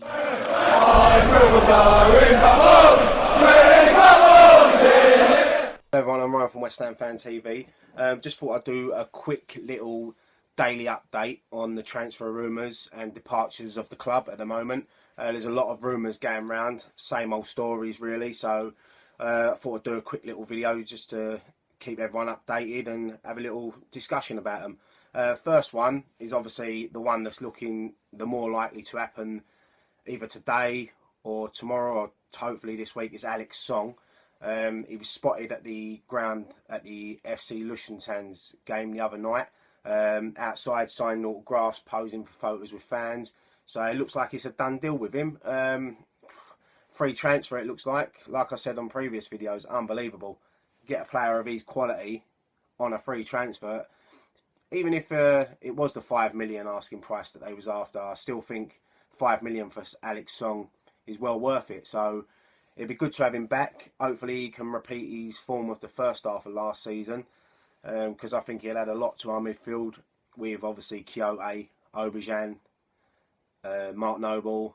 Everyone, I'm Ryan from West Ham Fan TV. Just thought I'd do a quick little daily update on the transfer rumours and departures of the club at the moment. There's a lot of rumours going around, same old stories really, so I thought I'd do a quick little video just to keep everyone updated and have a little discussion about them. First one is obviously the one that's looking the more likely to happen either today or tomorrow or hopefully this week, is Alex Song. He was spotted at the ground at the FC Lushentan's game the other night, outside signing autographs, posing for photos with fans. So it looks like it's a done deal with him. Free transfer, it looks like. Like I said on previous videos, unbelievable. Get a player of his quality on a free transfer. Even if it was the 5 million asking price that they was after, I still think 5 million for Alex Song is well worth it. So it'd be good to have him back. Hopefully he can repeat his form of the first half of last season, because I think he'll add a lot to our midfield with obviously Cabaye, Aubergine, Mark Noble,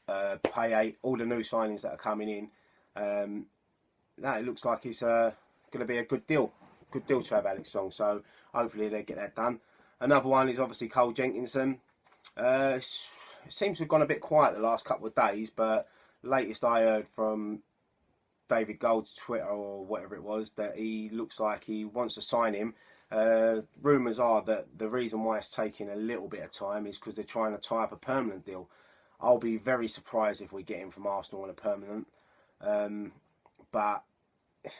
Cabaye, all the new signings that are coming in. It looks like it's going to be a good deal. Good deal to have Alex Song, so hopefully they get that done. Another one is obviously Jenkinson. It seems to have gone a bit quiet the last couple of days, but latest I heard from David Gold's Twitter or whatever it was, that he looks like he wants to sign him. Rumours are that the reason why it's taking a little bit of time is because they're trying to tie up a permanent deal. I'll be very surprised if we get him from Arsenal on a permanent. But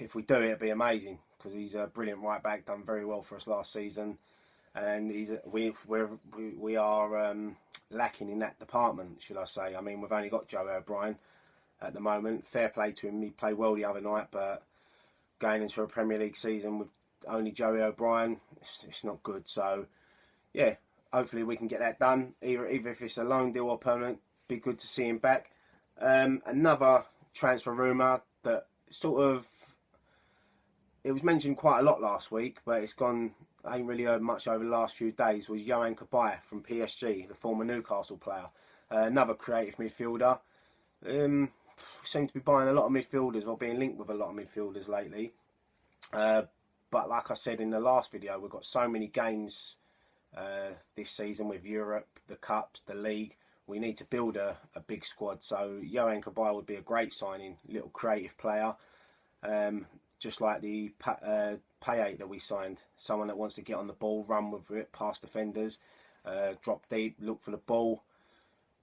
if we do it, it'd be amazing, because he's a brilliant right back, done very well for us last season, and we are lacking in that department, should I say. I mean, we've only got Joe O'Brien at the moment. Fair play to him, he played well the other night, but going into a Premier League season with only Joey O'Brien, it's not good. So yeah, hopefully we can get that done, either if it's a loan deal or permanent. Be good to see him back. Another transfer rumour that sort of, it was mentioned quite a lot last week, but it's gone, I ain't really heard much over the last few days, was Yoan Cabaye from PSG, the former Newcastle player. Another creative midfielder. Seem to be buying a lot of midfielders, or being linked with a lot of midfielders lately. But like I said in the last video, we've got so many games this season with Europe, the Cups, the League. We need to build a big squad. So Yoan Cabaye would be a great signing, little creative player. Just like the Cabaye that we signed. Someone that wants to get on the ball, run with it, past defenders, drop deep, look for the ball,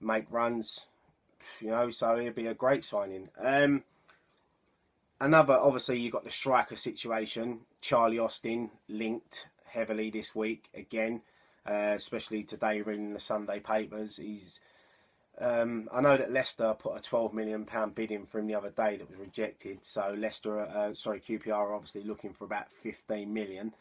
make runs. You know, so it'd be a great signing. Another, obviously, you've got the striker situation. Charlie Austin linked heavily this week again, especially today reading the Sunday papers. I know that Leicester put a £12 million bid in for him the other day that was rejected. So Leicester, QPR are obviously looking for about 15 million.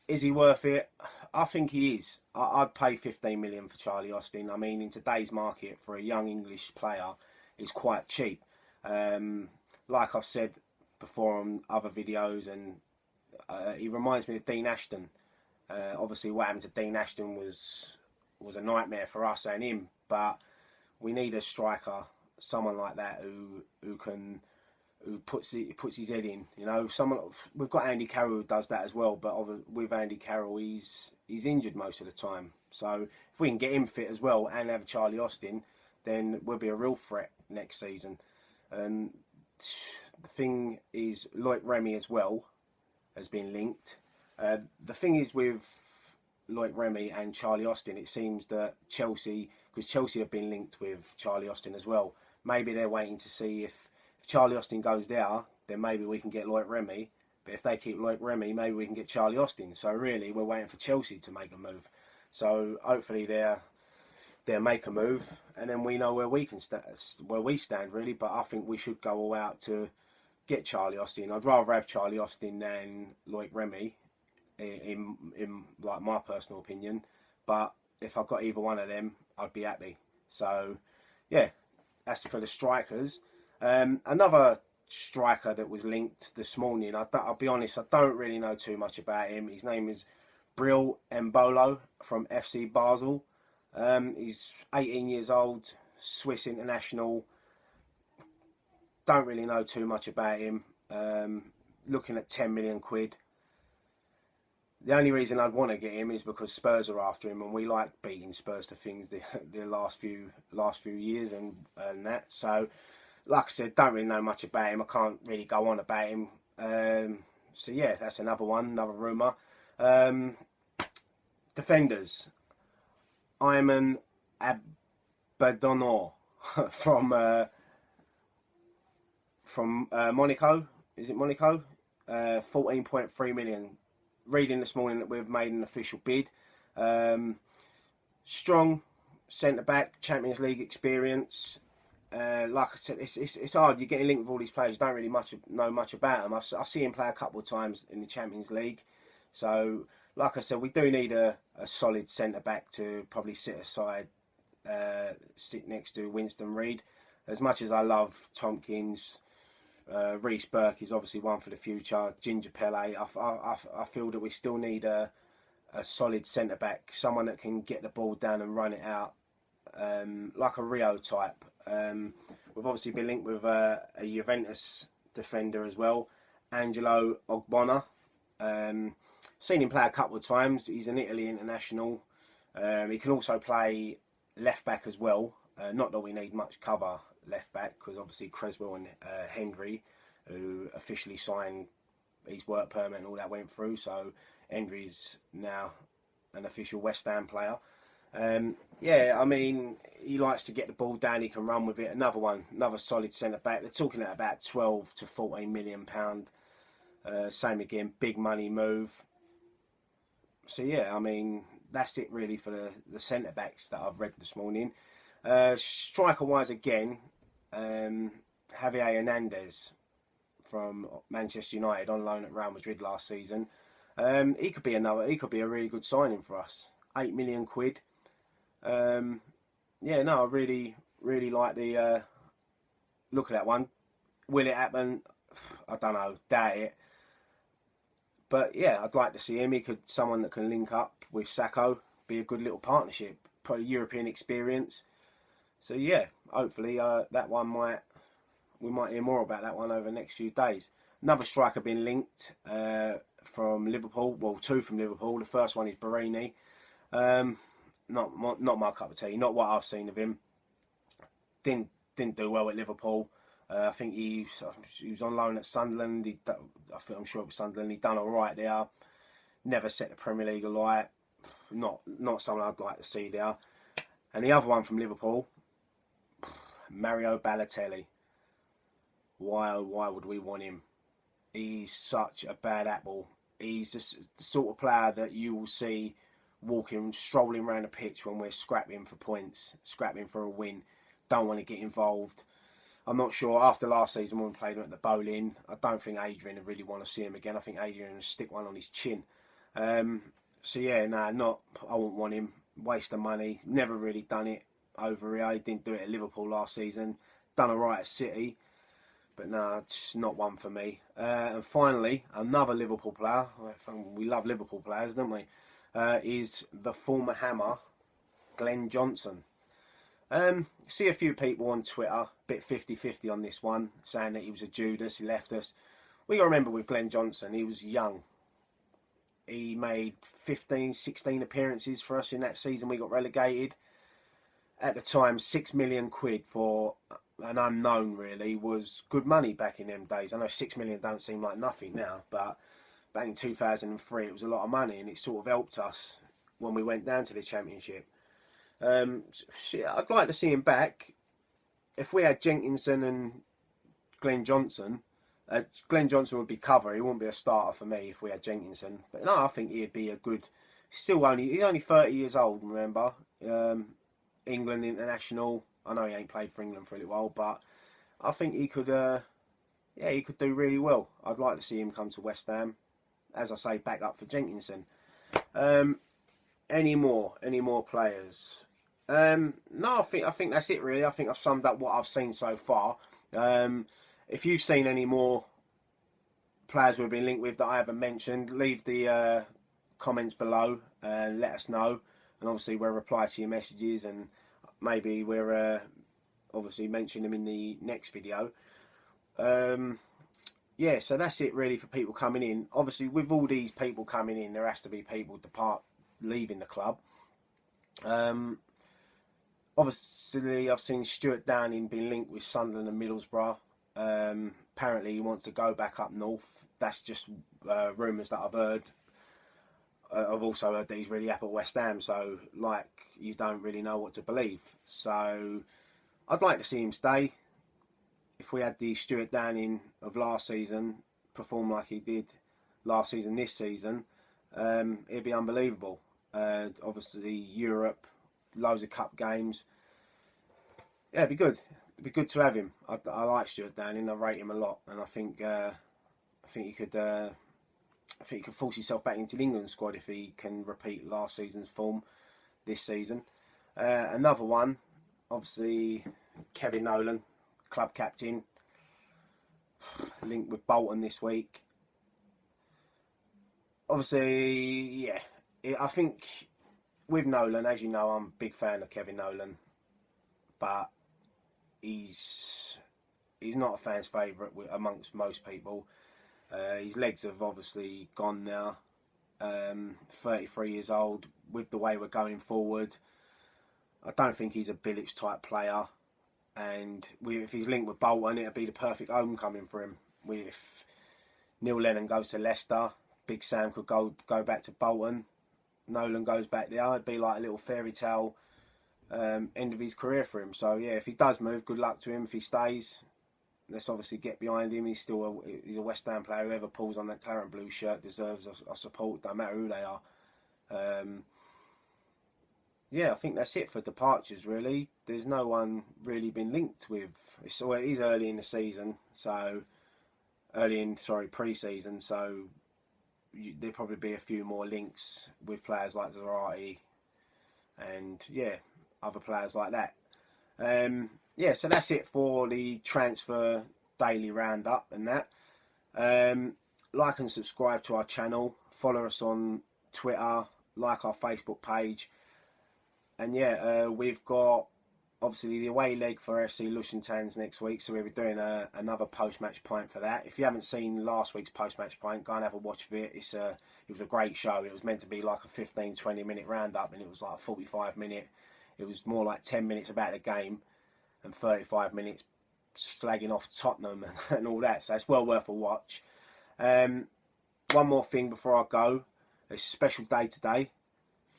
Is he worth it? I think he is. I'd pay 15 million for Charlie Austin. I mean, in today's market, for a young English player, is quite cheap. Like I've said before on other videos, and he reminds me of Dean Ashton. Obviously, what happened to Dean Ashton was a nightmare for us and him. But we need a striker, someone like that who puts his head in. You know, we've got Andy Carroll who does that as well. But with Andy Carroll, he's injured most of the time. So if we can get him fit as well and have Charlie Austin, then we'll be a real threat next season. The thing is, Loic Remy as well has been linked. The thing is with Loic Remy and Charlie Austin, it seems that Chelsea, because Chelsea have been linked with Charlie Austin as well, maybe they're waiting to see if Charlie Austin goes there, then maybe we can get Loic Remy. But if they keep Loic Remy, maybe we can get Charlie Austin. So really, we're waiting for Chelsea to make a move. So hopefully they'll make a move, and then we know where we stand really. But I think we should go all out to get Charlie Austin. I'd rather have Charlie Austin than Loic Remy, in like my personal opinion. But if I got either one of them, I'd be happy. So yeah, that's for the strikers. Another striker that was linked this morning, I'll be honest, I don't really know too much about him. His name is Bril Embolo from FC Basel. He's 18 years old, Swiss international. Don't really know too much about him. Looking at 10 million quid. The only reason I'd want to get him is because Spurs are after him, and we like beating Spurs to things the last few years and that. So, like I said, don't really know much about him. I can't really go on about him. So yeah, that's another one, another rumour. Defenders. Ayman Abadonor from Monaco. Is it Monaco? 14.3 million. Reading this morning that we've made an official bid. Strong centre back, Champions League experience. Like I said, it's hard. You're getting linked with all these players. You don't really know much about them. I see him play a couple of times in the Champions League. So, like I said, we do need a solid centre back to probably sit next to Winston Reid. As much as I love Tompkins, Reece Burke is obviously one for the future. Ginger Pele, I feel that we still need a solid centre back, someone that can get the ball down and run it out, like a Rio type. We've obviously been linked with a Juventus defender as well, Angelo Ogbonna. Seen him play a couple of times. He's an Italy international. He can also play left back as well. Not that we need much cover left back, because obviously Creswell and Hendry, who officially signed his work permit and all that went through, so Hendry's now an official West Ham player. Yeah, I mean, he likes to get the ball down, he can run with it. Another solid centre back. They're talking at about 12 to 14 million pound. Same again, big money move. So yeah, I mean, that's it really for the centre backs that I've read this morning. Striker wise again, Javier Hernandez from Manchester United on loan at Real Madrid last season. He could be a really good signing for us. 8 million quid. Yeah, no, I really like the look at that one. Will it happen? I don't know. Doubt it. But yeah, I'd like to see him. Someone that can link up with Sacco, be a good little partnership. Probably European experience. So yeah, hopefully that one we might hear more about that one over the next few days. Another striker being linked from Liverpool. Well, two from Liverpool. The first one is Barini. Not my cup of tea. Not what I've seen of him. Didn't do well at Liverpool. I think he was on loan at Sunderland. I'm sure it was Sunderland. He done all right there. Never set the Premier League alight. Not someone I'd like to see there. And the other one from Liverpool, Mario Ballotelli. Why would we want him? He's such a bad apple. He's the sort of player that you will see strolling around the pitch when we're scrapping for points, scrapping for a win. Don't want to get involved. I'm not sure, after last season when we played him at the Bowling, I don't think Adrian would really want to see him again. I think Adrian would stick one on his chin. So yeah, I wouldn't want him. Waste of money. Never really done it over here. He didn't do it at Liverpool last season. Done alright at City. But it's not one for me. And finally, another Liverpool player. We love Liverpool players, don't we? Is the former Hammer, Glenn Johnson. See a few people on Twitter, a bit 50-50 on this one, saying that he was a Judas, he left us. We got to remember with Glenn Johnson, he was young. He made 15, 16 appearances for us in that season we got relegated. At the time, 6 million quid for an unknown really was good money back in them days. I know 6 million don't seem like nothing now, but back in 2003 it was a lot of money, and it sort of helped us when we went down to the Championship. I'd like to see him back. If we had Jenkinson and Glenn Johnson would be cover. He wouldn't be a starter for me if we had Jenkinson. But no, I think he'd be a good. He's only 30 years old. Remember, England international. I know he ain't played for England for a little while, but I think he could. He could do really well. I'd like to see him come to West Ham. As I say, back up for Jenkinson. Any more players? No, I think that's it really. I think I've summed up what I've seen so far. If you've seen any more players we've been linked with that I haven't mentioned, leave the comments below and let us know. and obviously we'll reply to your messages, and maybe we'll obviously mention them in the next video. Yeah, so that's it really for people coming in. Obviously, with all these people coming in, there has to be people leaving the club. Obviously, I've seen Stuart Downing being linked with Sunderland and Middlesbrough. Apparently, he wants to go back up north. That's just rumours that I've heard. I've also heard that he's really happy at West Ham, so like you don't really know what to believe. So I'd like to see him stay. If we had the Stuart Downing of last season perform like he did last season, this season, it'd be unbelievable. Obviously, Europe, loads of cup games. Yeah, it'd be good. It'd be good to have him. I like Stuart Downing. I rate him a lot, and I think he could. I think he could force himself back into the England squad if he can repeat last season's form this season. Another one, obviously, Kevin Nolan, club captain, linked with Bolton this week. Obviously, yeah, I think with Nolan, as you know, I'm a big fan of Kevin Nolan, but he's not a fan's favourite amongst most people. His legs have obviously gone now. 33 years old. With the way we're going forward, I don't think he's a Bilic type player. And if he's linked with Bolton, it'll be the perfect homecoming for him. If Neil Lennon goes to Leicester, Big Sam could go back to Bolton, Nolan goes back there, it'd be like a little fairy tale end of his career for him. So yeah, if he does move, good luck to him. If he stays, let's obviously get behind him. He's a West Ham player. Whoever pulls on that claret and blue shirt deserves our support, don't matter who they are. Yeah, I think that's it for departures really. There's no one really been linked with. It is early in the season, so pre-season. So there'll probably be a few more links with players like Zarate and yeah, other players like that. Yeah, so that's it for the transfer daily roundup and that. Like and subscribe to our channel. Follow us on Twitter. Like our Facebook page. And yeah, we've got obviously the away leg for FC Lushentanz next week, so we'll be doing another post-match pint for that. If you haven't seen last week's post-match pint, go and have a watch of it. It was a great show. It was meant to be like a 15-20 minute roundup, and it was like a 45 minute. It was more like 10 minutes about the game and 35 minutes slagging off Tottenham and all that. So it's well worth a watch. One more thing before I go. It's a special day today,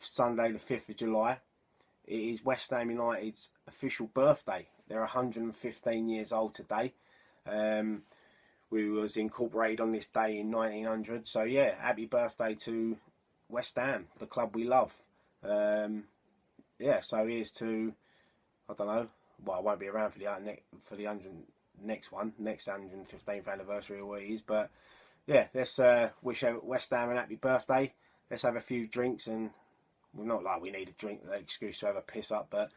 Sunday the 5th of July. It is West Ham United's official birthday. They're 115 years old today. We was incorporated on this day in 1900. So yeah, happy birthday to West Ham, the club we love. Yeah, so here's to, I don't know, well, I won't be around for the next 115th anniversary or what it is, but yeah, let's wish West Ham an happy birthday. Let's have a few drinks, and well, not like we need a drink, an excuse to have a piss up, but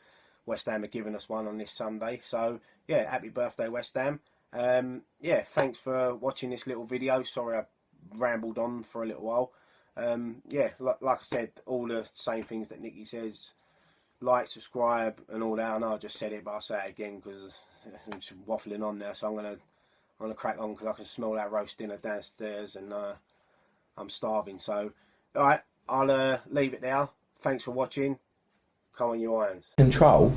West Ham are giving us one on this Sunday. So yeah, happy birthday West Ham. Yeah, thanks for watching this little video. Sorry I rambled on for a little while. Yeah, like I said, all the same things that Nicky says. Like, subscribe and all that. I know I just said it, but I'll say it again because I'm just waffling on there. So I'm gonna crack on because I can smell that roast dinner downstairs and I'm starving. So alright, I'll leave it there. Thanks for watching. Come on, you irons. Control.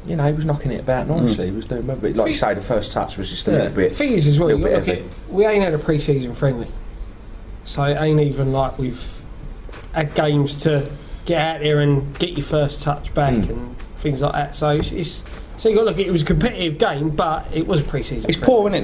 You know, he was knocking it about nicely. He was doing well, but like you say, the first touch was just a little bit. The thing is, as well, you look at, we ain't had a pre-season friendly, so it ain't even like we've had games to get out there and get your first touch back and things like that. So so you got to look at it. It was a competitive game, but it was a pre-season. It's poor, isn't it?